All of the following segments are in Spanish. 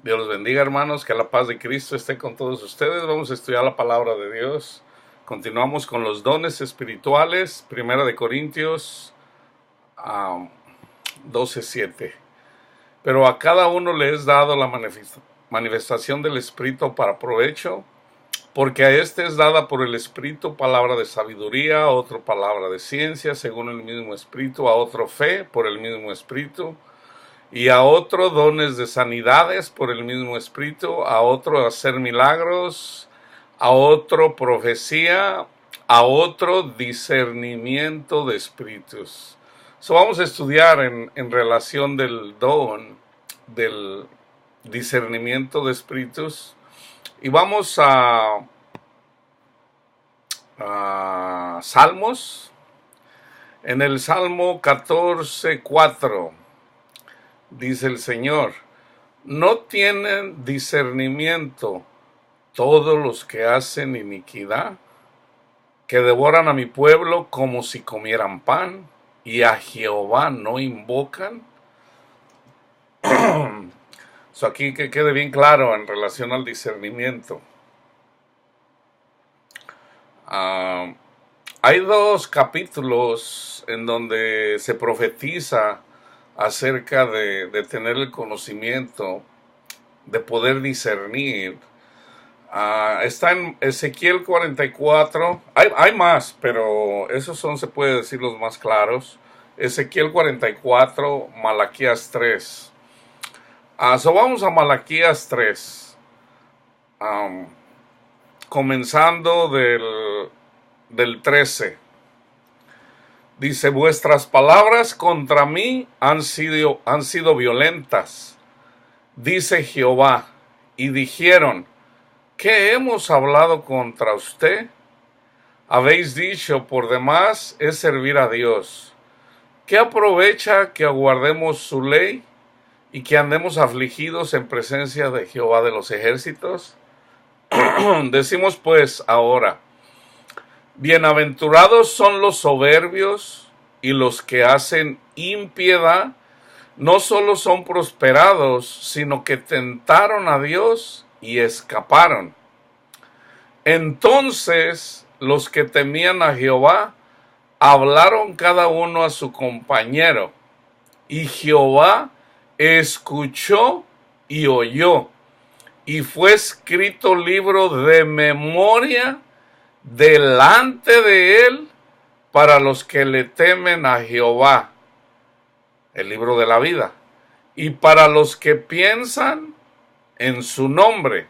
Dios los bendiga, hermanos, que la paz de Cristo esté con todos ustedes. Vamos a estudiar la palabra de Dios. Continuamos con los dones espirituales, Primera de Corintios 12:7. Pero a cada uno le es dado la manifestación del Espíritu para provecho, porque a este es dada por el Espíritu palabra de sabiduría, a otro palabra de ciencia, según el mismo Espíritu, a otro fe, por el mismo Espíritu, y a otro dones de sanidades por el mismo Espíritu, a otro hacer milagros, a otro profecía, a otro discernimiento de espíritus. Vamos a estudiar en relación del don del discernimiento de espíritus, y vamos a Salmos. En el Salmo 14:4 dice el Señor: ¿no tienen discernimiento todos los que hacen iniquidad, que devoran a mi pueblo como si comieran pan, y a Jehová no invocan? Aquí que quede bien claro en relación al discernimiento. Hay dos capítulos en donde se profetiza acerca de tener el conocimiento, de poder discernir. Está en Ezequiel 44. Hay más, pero esos son, se puede decir, los más claros. Ezequiel 44, Malaquías 3. Vamos a Malaquías 3. Comenzando del 13. Dice: vuestras palabras contra mí han sido violentas, dice Jehová, y dijeron: ¿qué hemos hablado contra usted? Habéis dicho: por demás es servir a Dios. ¿Qué aprovecha que aguardemos su ley y que andemos afligidos en presencia de Jehová de los ejércitos? Decimos pues ahora: bienaventurados son los soberbios y los que hacen impiedad. No solo son prosperados, sino que tentaron a Dios y escaparon. Entonces los que temían a Jehová hablaron cada uno a su compañero, y Jehová escuchó y oyó, y fue escrito libro de memoria delante de él para los que le temen a Jehová, el libro de la vida, y para los que piensan en su nombre,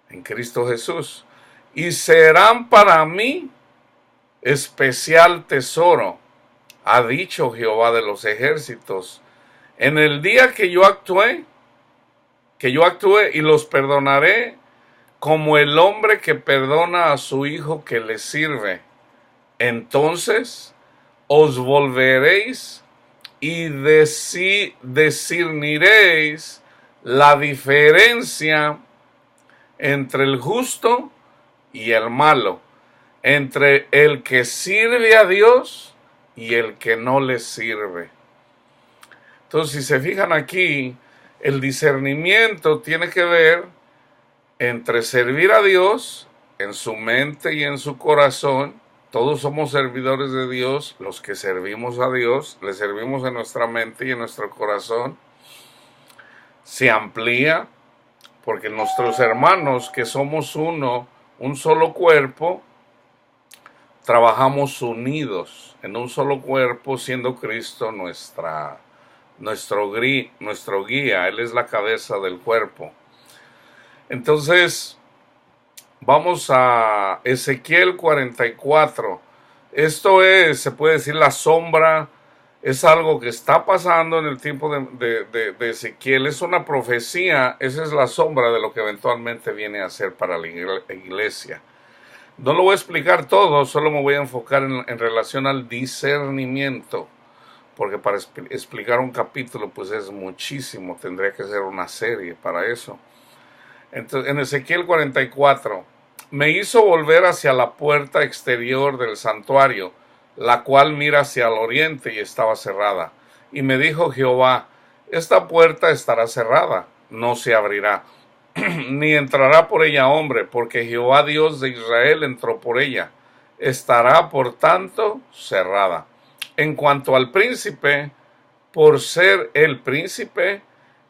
en Cristo Jesús, y serán para mí especial tesoro, ha dicho Jehová de los ejércitos. En el día que yo actúe y los perdonaré, como el hombre que perdona a su hijo que le sirve. Entonces os volveréis y discerniréis la diferencia entre el justo y el malo, entre el que sirve a Dios y el que no le sirve. Entonces, si se fijan aquí, el discernimiento tiene que ver entre servir a Dios en su mente y en su corazón. Todos somos servidores de Dios, los que servimos a Dios, le servimos en nuestra mente y en nuestro corazón. Se amplía, porque nuestros hermanos, que somos un solo cuerpo, trabajamos unidos en un solo cuerpo, siendo Cristo nuestro guía. Él es la cabeza del cuerpo. Entonces, vamos a Ezequiel 44. Esto es, se puede decir, la sombra. Es algo que está pasando en el tiempo de Ezequiel. Es una profecía. Esa es la sombra de lo que eventualmente viene a ser para la iglesia. No lo voy a explicar todo, solo me voy a enfocar en relación al discernimiento, porque para explicar un capítulo pues es muchísimo, tendría que ser una serie para eso. Entonces, en Ezequiel 44, me hizo volver hacia la puerta exterior del santuario, la cual mira hacia el oriente y estaba cerrada. Y me dijo Jehová: esta puerta estará cerrada, no se abrirá, ni entrará por ella hombre, porque Jehová Dios de Israel entró por ella. Estará, por tanto, cerrada. En cuanto al príncipe, por ser el príncipe,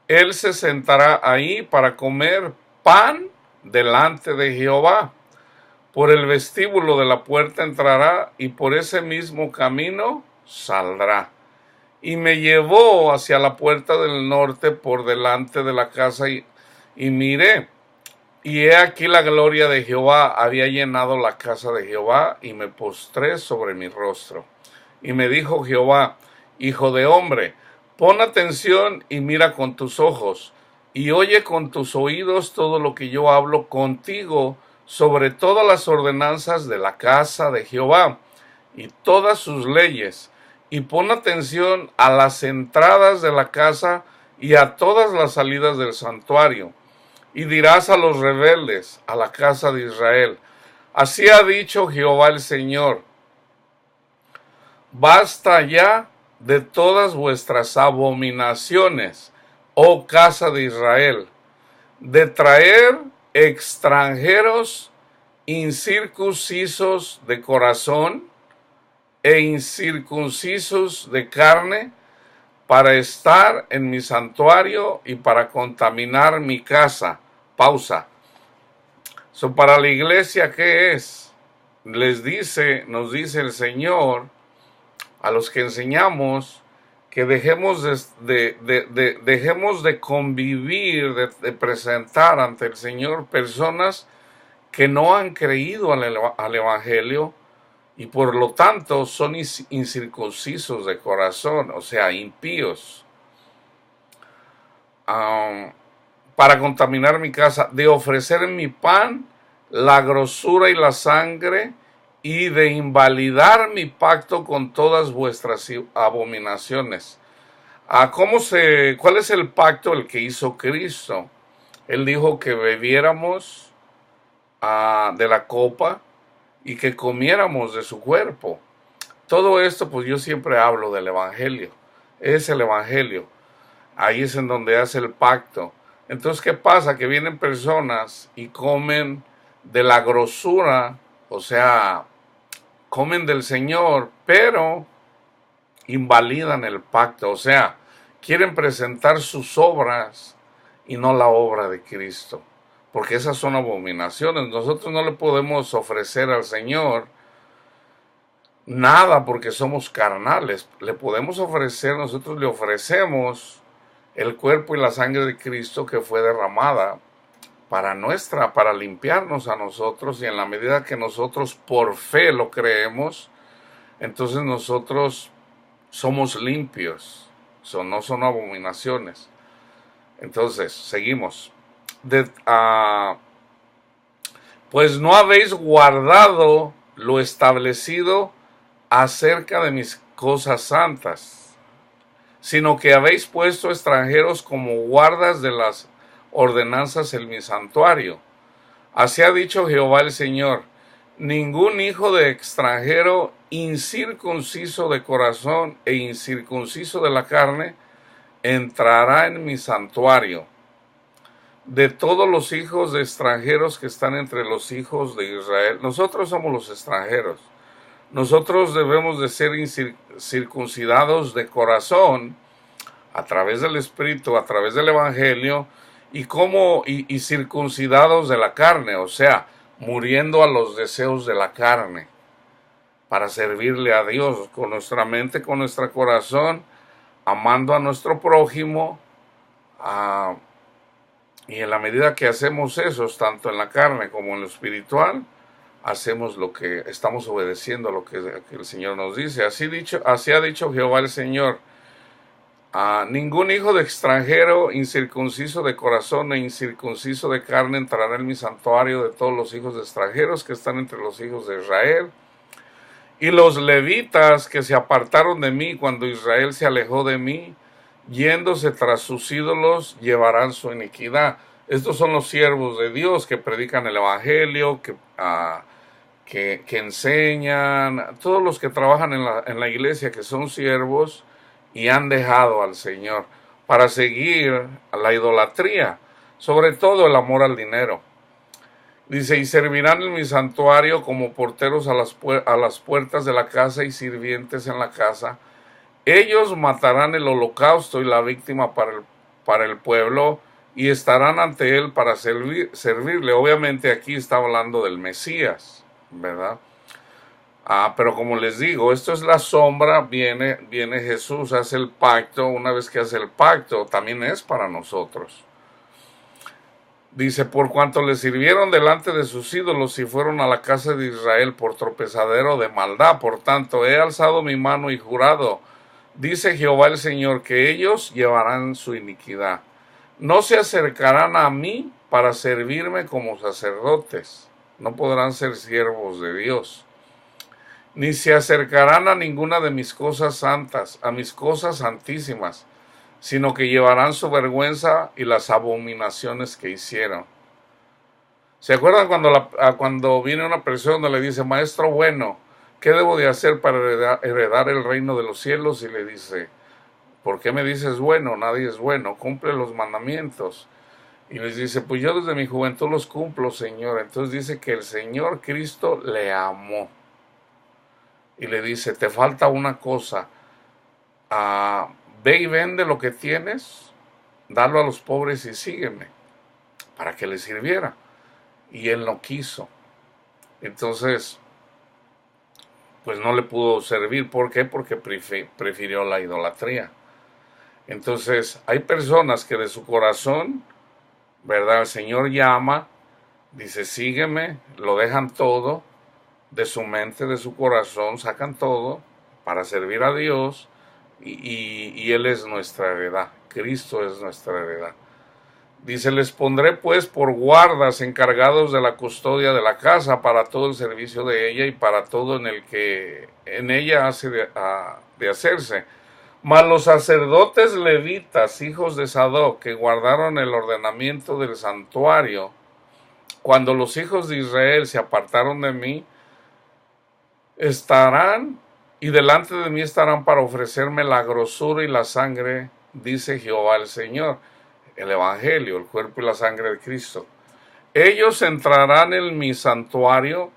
él se sentará ahí para comer pan delante de Jehová. Por el vestíbulo de la puerta entrará y por ese mismo camino saldrá. Y me llevó hacia la puerta del norte por delante de la casa y miré. Y he aquí la gloria de Jehová había llenado la casa de Jehová, y me postré sobre mi rostro. Y me dijo Jehová: Hijo de hombre, pon atención y mira con tus ojos, y oye con tus oídos todo lo que yo hablo contigo sobre todas las ordenanzas de la casa de Jehová, y todas sus leyes. Y pon atención a las entradas de la casa y a todas las salidas del santuario. Y dirás a los rebeldes, a la casa de Israel: así ha dicho Jehová el Señor: basta ya de todas vuestras abominaciones, oh casa de Israel, de traer extranjeros incircuncisos de corazón e incircuncisos de carne, para estar en mi santuario y para contaminar mi casa. Pausa. Para la iglesia, ¿qué es? Nos dice el Señor a los que enseñamos que dejemos de convivir, de presentar ante el Señor personas que no han creído al Evangelio, y por lo tanto son incircuncisos de corazón, o sea, impíos, para contaminar mi casa, de ofrecer en mi pan la grosura y la sangre, y de invalidar mi pacto con todas vuestras abominaciones. ¿Cuál es el pacto el que hizo Cristo? Él dijo que bebiéramos de la copa y que comiéramos de su cuerpo. Todo esto, pues yo siempre hablo del Evangelio. Es el Evangelio. Ahí es en donde hace el pacto. Entonces, ¿qué pasa? Que vienen personas y comen de la grosura, o sea, comen del Señor, pero invalidan el pacto. O sea, quieren presentar sus obras y no la obra de Cristo, porque esas son abominaciones. Nosotros no le podemos ofrecer al Señor nada porque somos carnales. Le podemos ofrecer, nosotros le ofrecemos el cuerpo y la sangre de Cristo, que fue derramada para limpiarnos a nosotros, y en la medida que nosotros por fe lo creemos, entonces nosotros somos limpios. No son abominaciones. Entonces, seguimos. Pues no habéis guardado lo establecido acerca de mis cosas santas, sino que habéis puesto extranjeros como guardas de las ordenanzas en mi santuario. Así ha dicho Jehová el Señor: ningún hijo de extranjero incircunciso de corazón e incircunciso de la carne entrará en mi santuario. De todos los hijos de extranjeros que están entre los hijos de Israel, nosotros somos los extranjeros. Nosotros debemos de ser circuncidados de corazón a través del Espíritu, a través del Evangelio, y circuncidados de la carne, o sea, muriendo a los deseos de la carne, para servirle a Dios con nuestra mente, con nuestro corazón, amando a nuestro prójimo, y en la medida que hacemos eso, tanto en la carne como en lo espiritual, hacemos lo que estamos obedeciendo a lo que el Señor nos dice. Así ha dicho Jehová el Señor: ningún hijo de extranjero incircunciso de corazón e incircunciso de carne entrará en mi santuario, de todos los hijos de extranjeros que están entre los hijos de Israel. Y los levitas que se apartaron de mí cuando Israel se alejó de mí, yéndose tras sus ídolos, llevarán su iniquidad. Estos son los siervos de Dios que predican el Evangelio, que enseñan, todos los que trabajan en la iglesia, que son siervos y han dejado al Señor. para seguir a la idolatría, sobre todo el amor al dinero. Dice, y servirán en mi santuario como porteros a las puertas de la casa y sirvientes en la casa. Ellos matarán el holocausto y la víctima para el pueblo y estarán ante él para servirle. Obviamente aquí está hablando del Mesías, ¿verdad? Pero como les digo, esto es la sombra, viene Jesús, hace el pacto. Una vez que hace el pacto, también es para nosotros. Dice, por cuanto le sirvieron delante de sus ídolos y fueron a la casa de Israel por tropezadero de maldad, por tanto he alzado mi mano y jurado, dice Jehová el Señor, que ellos llevarán su iniquidad. No se acercarán a mí para servirme como sacerdotes, no podrán ser siervos de Dios, ni se acercarán a ninguna de mis cosas santas, a mis cosas santísimas, sino que llevarán su vergüenza y las abominaciones que hicieron. ¿Se acuerdan cuando viene una persona y le dice, maestro bueno, ¿qué debo de hacer para heredar el reino de los cielos? Y le dice, ¿por qué me dices bueno? Nadie es bueno, cumple los mandamientos. Y les dice, pues yo desde mi juventud los cumplo, Señor. Entonces dice que el Señor Cristo le amó. Y le dice, te falta una cosa, ve y vende lo que tienes, dalo a los pobres y sígueme, para que le sirviera. Y él no quiso. Entonces, pues no le pudo servir. ¿Por qué? Porque prefirió la idolatría. Entonces, hay personas que de su corazón, ¿verdad? El Señor llama, dice, sígueme, lo dejan todo, de su mente, de su corazón, sacan todo para servir a Dios. Y Él es nuestra heredad, Cristo es nuestra heredad. Dice, les pondré pues por guardas encargados de la custodia de la casa para todo el servicio de ella y para todo en el que en ella hace de hacerse. Mas los sacerdotes levitas, hijos de Sadoc, que guardaron el ordenamiento del santuario, cuando los hijos de Israel se apartaron de mí, estarán y delante de mí estarán para ofrecerme la grosura y la sangre, dice Jehová el Señor. El Evangelio, el cuerpo y la sangre de Cristo. Ellos entrarán en mi santuario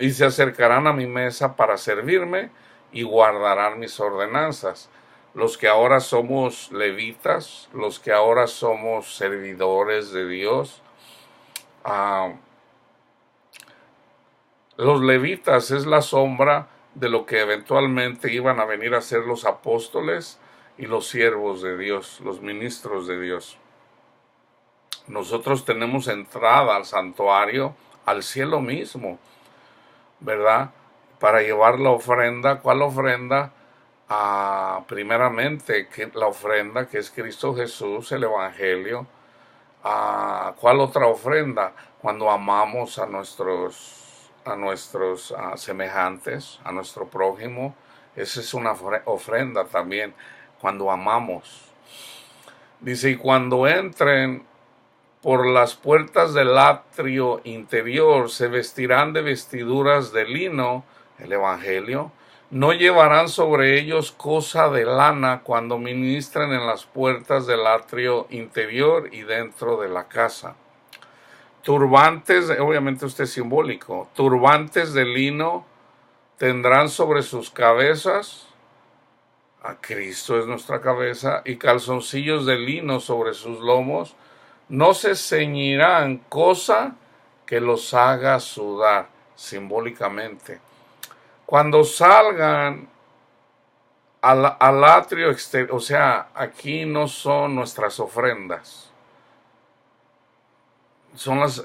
y se acercarán a mi mesa para servirme y guardarán mis ordenanzas. Los que ahora somos levitas, los que ahora somos servidores de Dios, los levitas es la sombra de lo que eventualmente iban a venir a ser los apóstoles y los siervos de Dios, los ministros de Dios. Nosotros tenemos entrada al santuario, al cielo mismo, ¿verdad? Para llevar la ofrenda. ¿Cuál ofrenda? Primeramente, la ofrenda que es Cristo Jesús, el Evangelio. ¿Cuál otra ofrenda? Cuando amamos a nuestros semejantes, a nuestro prójimo. Esa es una ofrenda también, cuando amamos. Dice, y cuando entren por las puertas del atrio interior, se vestirán de vestiduras de lino, el Evangelio. No llevarán sobre ellos cosa de lana cuando ministren en las puertas del atrio interior y dentro de la casa. Turbantes, obviamente esto es simbólico, turbantes de lino tendrán sobre sus cabezas, a Cristo es nuestra cabeza, y calzoncillos de lino sobre sus lomos. No se ceñirán cosa que los haga sudar, simbólicamente. Cuando salgan al atrio exterior, o sea, aquí no son nuestras ofrendas,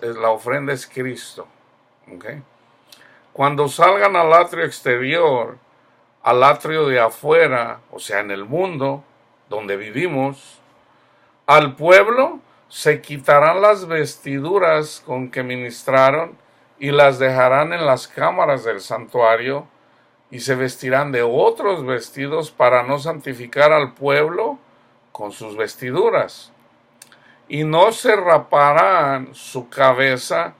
la ofrenda es Cristo, ¿okay? Cuando salgan al atrio exterior, al atrio de afuera, o sea, en el mundo donde vivimos, al pueblo se quitarán las vestiduras con que ministraron y las dejarán en las cámaras del santuario y se vestirán de otros vestidos para no santificar al pueblo con sus vestiduras. Y no se raparán su cabeza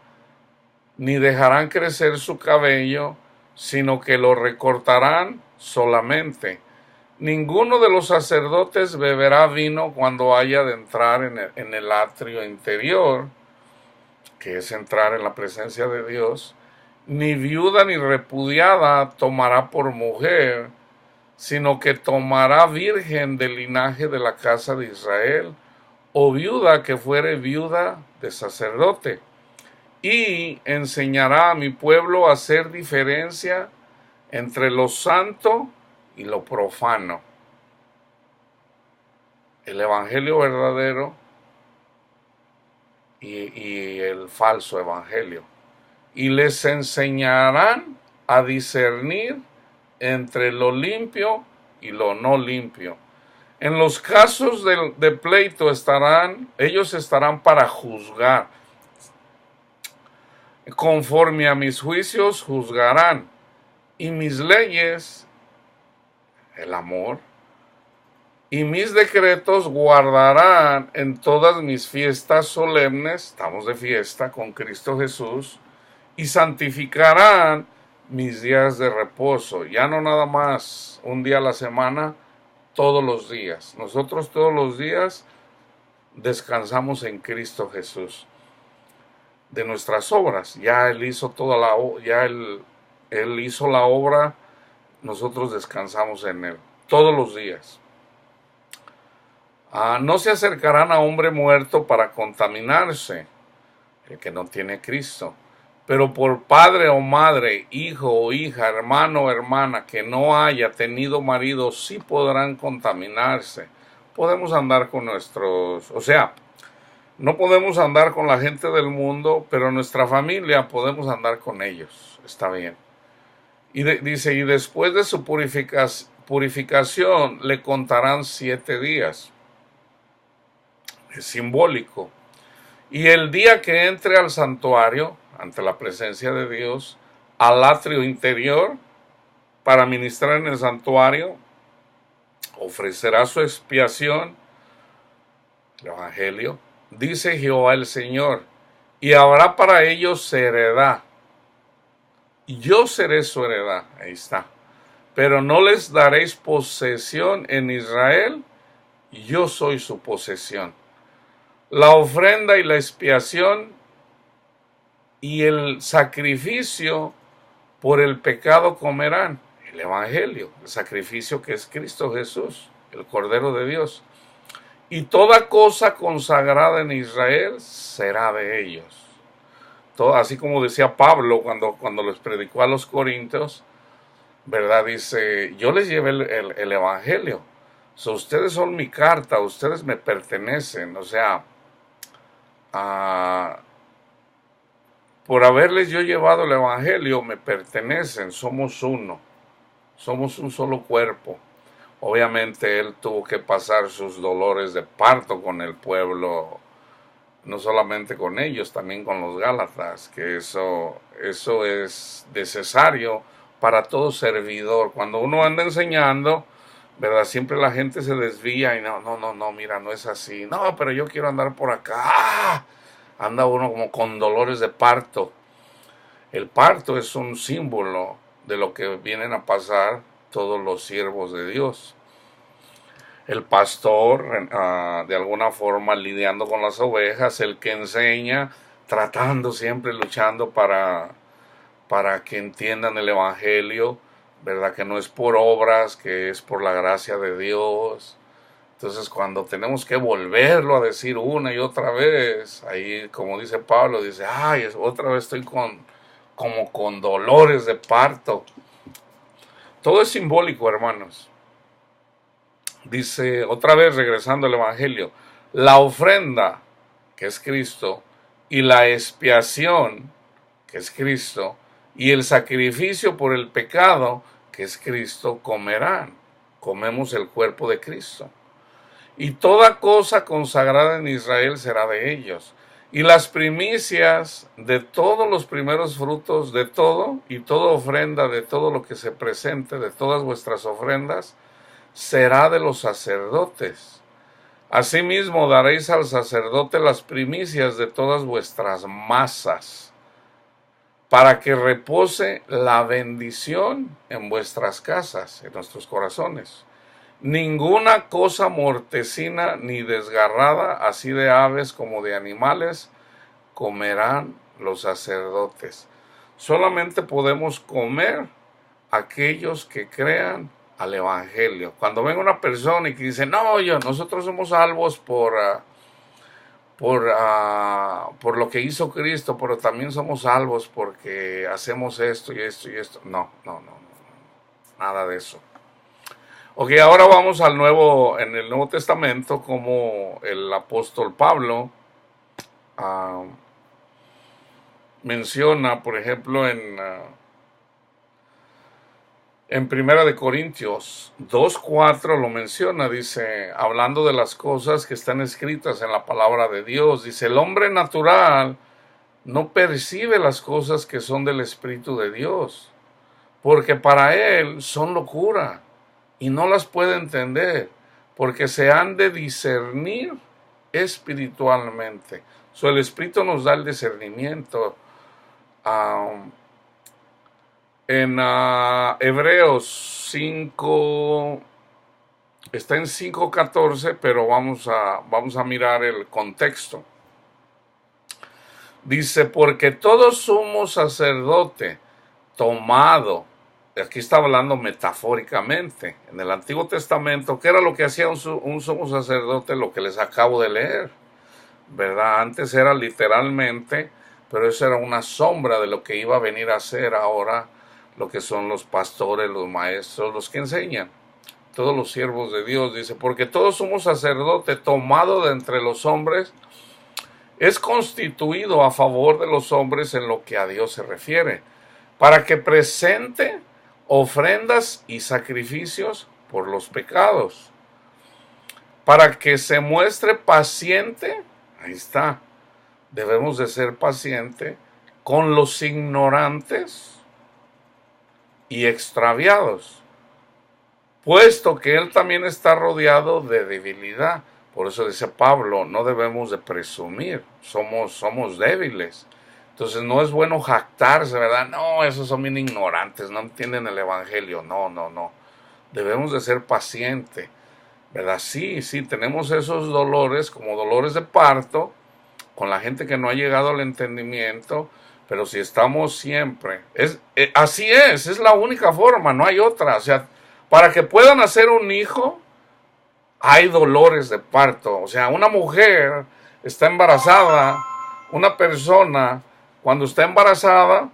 ni dejarán crecer su cabello, sino que lo recortarán solamente. Ninguno de los sacerdotes beberá vino cuando haya de entrar en el atrio interior, que es entrar en la presencia de Dios, ni viuda ni repudiada tomará por mujer, sino que tomará virgen del linaje de la casa de Israel, o viuda que fuere viuda de sacerdote, y enseñará a mi pueblo a hacer diferencia entre lo santo y lo profano. El evangelio verdadero y el falso evangelio. Y les enseñarán a discernir entre lo limpio y lo no limpio. En los casos de pleito ellos estarán para juzgar. Conforme a mis juicios juzgarán, y mis leyes, el amor, y mis decretos guardarán en todas mis fiestas solemnes, estamos de fiesta con Cristo Jesús, y santificarán mis días de reposo, ya no nada más un día a la semana, todos los días. Nosotros todos los días descansamos en Cristo Jesús. De nuestras obras, ya Él hizo Él hizo la obra, nosotros descansamos en Él, todos los días. No se acercarán a hombre muerto para contaminarse, el que no tiene Cristo. Pero por padre o madre, hijo o hija, hermano o hermana que no haya tenido marido, sí podrán contaminarse. Podemos andar con no podemos andar con la gente del mundo, pero nuestra familia podemos andar con ellos. Está bien. Dice, y después de su purificación le contarán 7 días. Es simbólico. Y el día que entre al santuario, ante la presencia de Dios, al atrio interior, para ministrar en el santuario, ofrecerá su expiación, el evangelio, dice Jehová el Señor, y habrá para ellos heredad. Y yo seré su heredad, ahí está. Pero no les daréis posesión en Israel, yo soy su posesión. La ofrenda y la expiación y el sacrificio por el pecado comerán. El evangelio, el sacrificio que es Cristo Jesús, el Cordero de Dios. Y toda cosa consagrada en Israel será de ellos. Así como decía Pablo cuando les predicó a los corintios, ¿verdad? Dice, yo les llevé el evangelio. Ustedes son mi carta, ustedes me pertenecen. O sea, por haberles yo llevado el evangelio, me pertenecen, somos uno, somos un solo cuerpo. Obviamente él tuvo que pasar sus dolores de parto con el pueblo, no solamente con ellos, también con los Gálatas, que eso es necesario para todo servidor. Cuando uno anda enseñando, ¿verdad? Siempre la gente se desvía y no, mira, no es así. No, pero yo quiero andar por acá. Anda uno como con dolores de parto. El parto es un símbolo de lo que vienen a pasar todos los siervos de Dios. El pastor, de alguna forma, lidiando con las ovejas, el que enseña, tratando siempre, luchando para que entiendan el evangelio, ¿verdad? Que no es por obras, que es por la gracia de Dios. Entonces, cuando tenemos que volverlo a decir una y otra vez, ahí, como dice Pablo, dice, otra vez estoy como con dolores de parto. Todo es simbólico, hermanos. Dice, otra vez regresando al evangelio, la ofrenda, que es Cristo, y la expiación, que es Cristo, y el sacrificio por el pecado, que es Cristo, comerán. Comemos el cuerpo de Cristo. Y toda cosa consagrada en Israel será de ellos. Y las primicias de todos los primeros frutos de todo, y toda ofrenda de todo lo que se presente, de todas vuestras ofrendas, será de los sacerdotes. Asimismo daréis al sacerdote las primicias de todas vuestras masas, para que repose la bendición en vuestras casas, en nuestros corazones. Ninguna cosa mortecina ni desgarrada, así de aves como de animales, comerán los sacerdotes. Solamente podemos comer aquellos que crean al Evangelio. Cuando venga una persona y que dice, no, nosotros somos salvos por lo que hizo Cristo, pero también somos salvos porque hacemos esto y esto y esto. No, nada de eso. Ok, ahora vamos en el Nuevo Testamento, como el apóstol Pablo menciona, por ejemplo, en Primera de Corintios 2:4 lo menciona, dice, hablando de las cosas que están escritas en la palabra de Dios, dice, el hombre natural no percibe las cosas que son del Espíritu de Dios, porque para él son locura y no las puede entender, porque se han de discernir espiritualmente. El Espíritu nos da el discernimiento. En Hebreos 5, está en 5:14, pero vamos a mirar el contexto. Dice, porque todo sumo sacerdote tomado, aquí está hablando metafóricamente, en el Antiguo Testamento, ¿qué era lo que hacía un sumo sacerdote? Lo que les acabo de leer, ¿verdad? Antes era literalmente, pero eso era una sombra de lo que iba a venir a ser ahora, lo que son los pastores, los maestros, los que enseñan, todos los siervos de Dios. Dice, porque todo sumo sacerdote tomado de entre los hombres es constituido a favor de los hombres en lo que a Dios se refiere, para que presente ofrendas y sacrificios por los pecados, para que se muestre paciente, ahí está, debemos de ser pacientes con los ignorantes y extraviados, puesto que él también está rodeado de debilidad. Por eso dice Pablo, no debemos de presumir, somos débiles. Entonces no es bueno jactarse, ¿verdad? No, esos son bien ignorantes, no entienden el Evangelio. No. Debemos de ser pacientes, ¿verdad? Sí, tenemos esos dolores, como dolores de parto, con la gente que no ha llegado al entendimiento, pero si estamos siempre, así es la única forma, no hay otra. O sea, para que puedan hacer un hijo, hay dolores de parto. O sea, una mujer está embarazada, una persona, cuando está embarazada,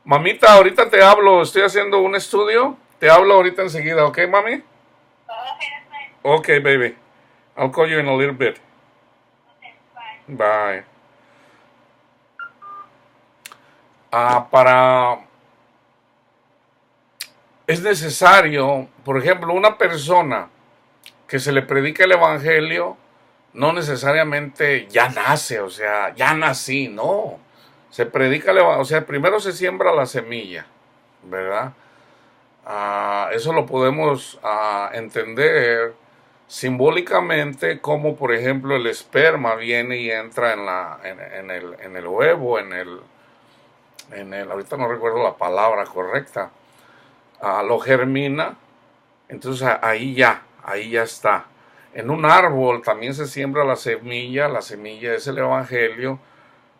mamita, ahorita te hablo, estoy haciendo un estudio, te hablo ahorita enseguida, ¿ok, mami? Ok, baby, I'll call you in a little bit. Bye. Es necesario, por ejemplo, una persona que se le predica el Evangelio, no necesariamente ya nace, o sea, ya nací, no. Se predica el Evangelio, o sea, primero se siembra la semilla, ¿verdad? Eso lo podemos entender simbólicamente, como por ejemplo el esperma viene y entra en el huevo, ahorita no recuerdo la palabra correcta, lo germina, entonces ahí ya está. En un árbol también se siembra la semilla es el Evangelio,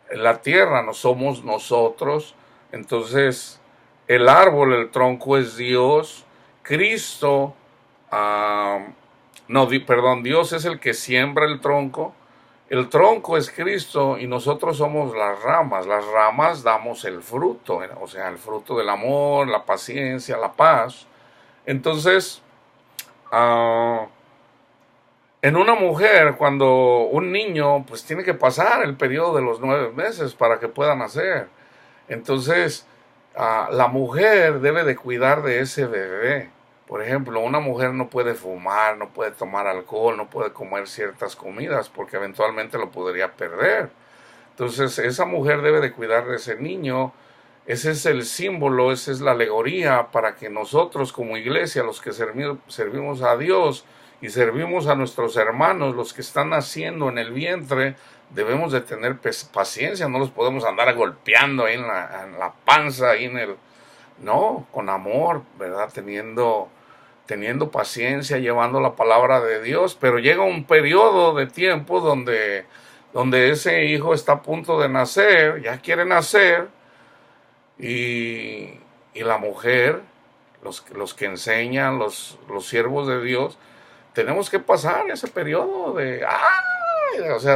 en la tierra no somos nosotros, entonces el árbol, el tronco es Dios, Cristo, Dios es el que siembra el tronco es Cristo y nosotros somos las ramas damos el fruto, o sea, el fruto del amor, la paciencia, la paz. Entonces, en una mujer, cuando un niño, pues tiene que pasar el periodo de los 9 meses para que pueda nacer. Entonces, la mujer debe de cuidar de ese bebé. Por ejemplo, una mujer no puede fumar, no puede tomar alcohol, no puede comer ciertas comidas porque eventualmente lo podría perder. Entonces, esa mujer debe de cuidar de ese niño. Ese es el símbolo, esa es la alegoría para que nosotros como iglesia, los que servimos a Dios y servimos a nuestros hermanos, los que están naciendo en el vientre, debemos de tener paciencia, no los podemos andar golpeando ahí en la panza, ahí No, con amor, ¿verdad? Teniendo paciencia, llevando la palabra de Dios, pero llega un periodo de tiempo donde ese hijo está a punto de nacer, ya quiere nacer, y, y la mujer, los que enseñan, los siervos de Dios, tenemos que pasar ese periodo de, ¡ay! O sea,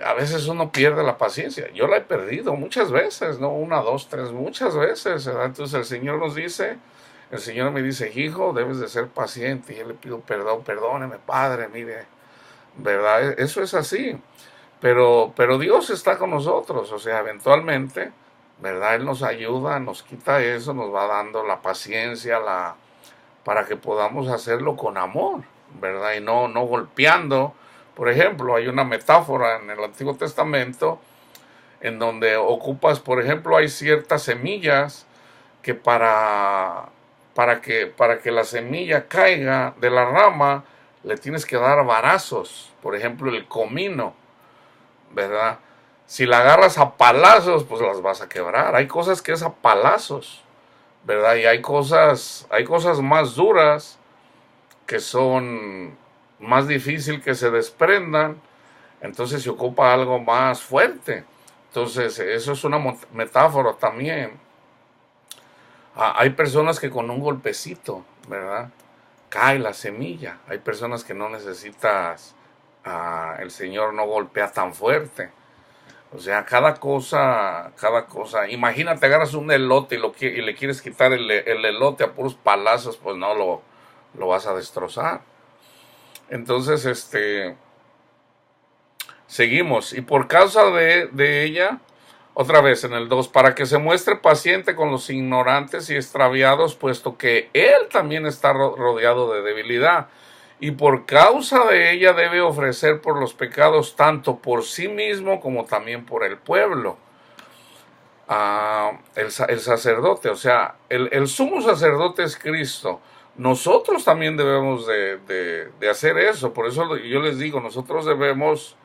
a veces uno pierde la paciencia. Yo la he perdido muchas veces, no una, dos, tres, muchas veces, ¿verdad? Entonces el Señor me dice, hijo, debes de ser paciente. Y yo le pido perdón, perdóneme, Padre, mire, ¿verdad? Eso es así. Pero Dios está con nosotros, o sea, eventualmente, ¿verdad? Él nos ayuda, nos quita eso, nos va dando la paciencia, para que podamos hacerlo con amor, ¿verdad? Y no golpeando. Por ejemplo, hay una metáfora en el Antiguo Testamento en donde ocupas, por ejemplo, hay ciertas semillas que para que la semilla caiga de la rama, le tienes que dar varazos. Por ejemplo, el comino, ¿verdad? Si la agarras a palazos, pues las vas a quebrar. Hay cosas que es a palazos, ¿verdad? Y hay cosas más duras que son más difícil que se desprendan, entonces se ocupa algo más fuerte. Entonces, eso es una metáfora también. Hay personas que con un golpecito, ¿verdad? Cae la semilla. Hay personas que no necesitas, el Señor no golpea tan fuerte. O sea, cada cosa. Imagínate, agarras un elote y le quieres quitar el elote a puros palazos, pues no lo vas a destrozar. Entonces, seguimos. Y por causa de ella, otra vez en el 2, para que se muestre paciente con los ignorantes y extraviados, puesto que él también está rodeado de debilidad. Y por causa de ella debe ofrecer por los pecados tanto por sí mismo como también por el pueblo. El sacerdote, o sea, el sumo sacerdote es Cristo. Nosotros también debemos de hacer eso. Por eso yo les digo, nosotros debemos,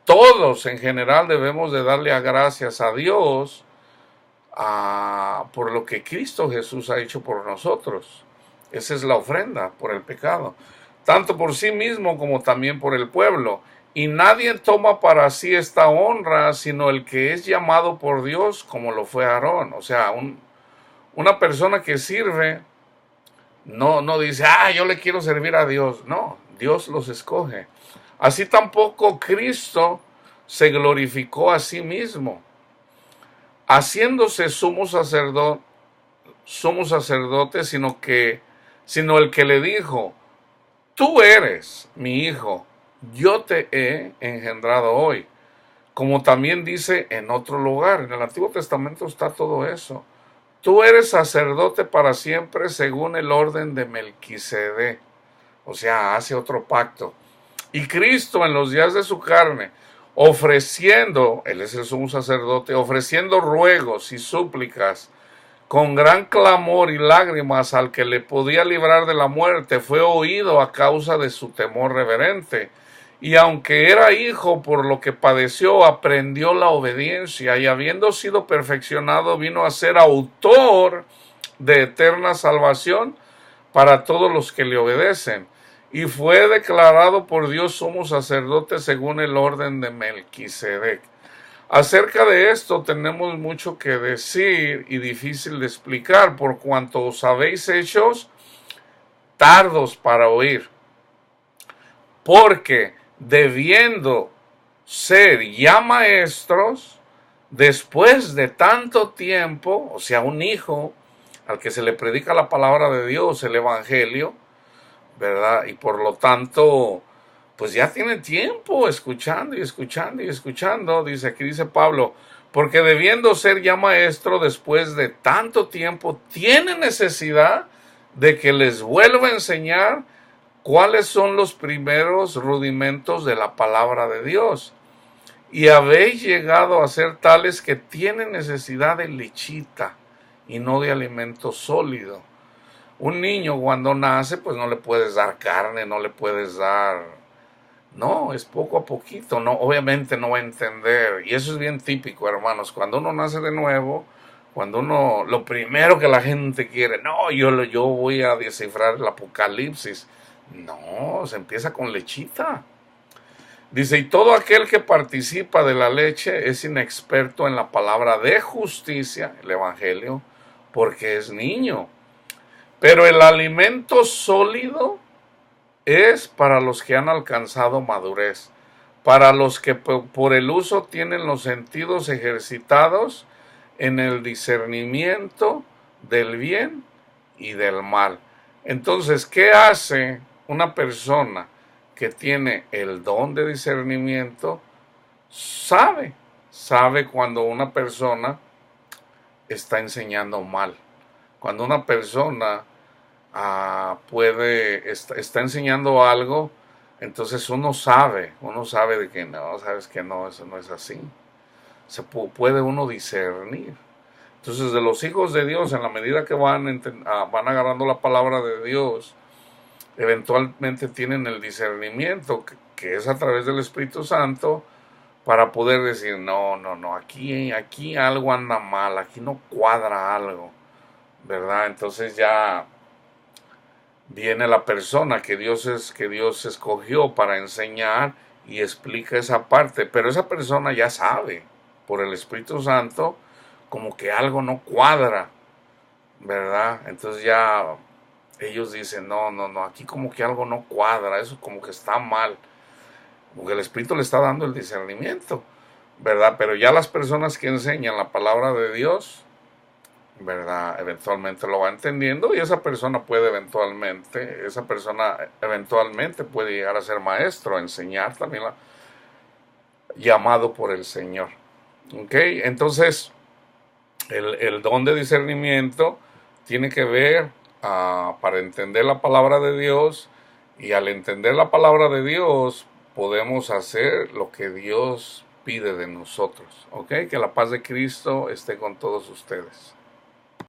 todos en general debemos de darle gracias a Dios, por lo que Cristo Jesús ha hecho por nosotros. Esa es la ofrenda por el pecado, tanto por sí mismo como también por el pueblo. Y nadie toma para sí esta honra, sino el que es llamado por Dios, como lo fue Aarón. O sea, una persona que sirve, no dice, yo le quiero servir a Dios. No, Dios los escoge. Así tampoco Cristo se glorificó a sí mismo, haciéndose sumo sacerdote, sino el que le dijo, tú eres mi hijo, yo te he engendrado hoy. Como también dice en otro lugar, en el Antiguo Testamento está todo eso. Tú eres sacerdote para siempre según el orden de Melquisedec. O sea, hace otro pacto. Y Cristo en los días de su carne, ofreciendo, él es el sumo sacerdote, ofreciendo ruegos y súplicas con gran clamor y lágrimas al que le podía librar de la muerte, fue oído a causa de su temor reverente. Y aunque era hijo, por lo que padeció, aprendió la obediencia, y habiendo sido perfeccionado, vino a ser autor de eterna salvación para todos los que le obedecen. Y fue declarado por Dios sumo sacerdote según el orden de Melquisedec. Acerca de esto tenemos mucho que decir y difícil de explicar, por cuanto os habéis hecho tardos para oír. Porque debiendo ser ya maestros, después de tanto tiempo, o sea, un hijo al que se le predica la palabra de Dios, el evangelio, ¿verdad? Y por lo tanto, pues ya tiene tiempo escuchando y escuchando y escuchando. Dice Pablo, porque debiendo ser ya maestro después de tanto tiempo, tiene necesidad de que les vuelva a enseñar cuáles son los primeros rudimentos de la palabra de Dios. Y habéis llegado a ser tales que tienen necesidad de lechita y no de alimento sólido. Un niño cuando nace, pues no le puedes dar carne, no le puedes dar... No, es poco a poquito, no, obviamente no va a entender. Y eso es bien típico, hermanos. Cuando uno nace de nuevo, Cuando uno, lo primero que la gente quiere, no, yo voy a descifrar el Apocalipsis. No, se empieza con lechita. Dice, y todo aquel que participa de la leche es inexperto en la palabra de justicia, el Evangelio, porque es niño. Pero el alimento sólido es para los que han alcanzado madurez, para los que por el uso tienen los sentidos ejercitados en el discernimiento del bien y del mal. Entonces, ¿qué hace una persona que tiene el don de discernimiento? Sabe cuando una persona está enseñando mal, cuando una persona está enseñando algo, entonces uno sabe de que no, sabes que no, eso no es así. Puede uno discernir. Entonces, de los hijos de Dios, en la medida que van agarrando la palabra de Dios, eventualmente tienen el discernimiento, que es a través del Espíritu Santo, para poder decir, no, aquí algo anda mal, aquí no cuadra algo, ¿verdad? Entonces ya viene la persona que Dios escogió para enseñar y explica esa parte, pero esa persona ya sabe por el Espíritu Santo como que algo no cuadra, ¿verdad? Entonces ya ellos dicen, no, aquí como que algo no cuadra, eso como que está mal, porque el Espíritu le está dando el discernimiento, ¿verdad? Pero ya las personas que enseñan la palabra de Dios, ¿verdad? Eventualmente lo va entendiendo y esa persona eventualmente puede llegar a ser maestro, enseñar también, llamado por el Señor. ¿Ok? Entonces, el don de discernimiento tiene que ver para entender la palabra de Dios, y al entender la palabra de Dios podemos hacer lo que Dios pide de nosotros. ¿Ok? Que la paz de Cristo esté con todos ustedes.